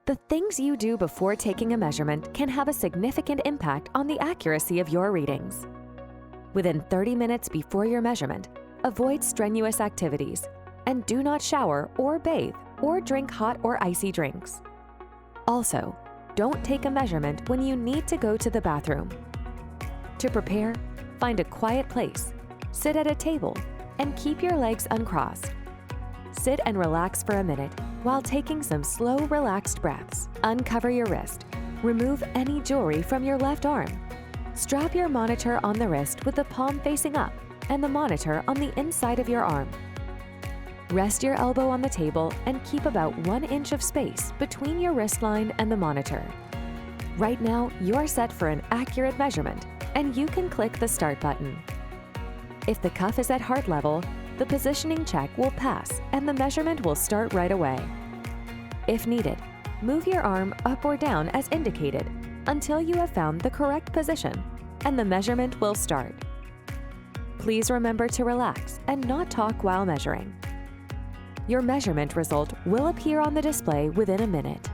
The things you do before taking a measurement can have a significant impact on the accuracy of your readings. Within 30 minutes before your measurement, avoid strenuous activities and do not shower or bathe or drink hot or icy drinks. Also, don't take a measurement when you need to go to the bathroom. To prepare, find a quiet place, sit at a table, and keep your legs uncrossed. Sit and relax for a minute while taking some slow, relaxed breaths. Uncover your wrist. Remove any jewelry from your left arm. Strap your monitor on the wrist with the palm facing up and the monitor on the inside of your arm. Rest your elbow on the table and keep about 1 inch of space between your wrist line and the monitor. Right now, you're set for an accurate measurement, and you can click the Start button. If the cuff is at heart level, the positioning check will pass and the measurement will start right away. If needed, move your arm up or down as indicated until you have found the correct position, and the measurement will start. Please remember to relax and not talk while measuring. Your measurement result will appear on the display within a minute.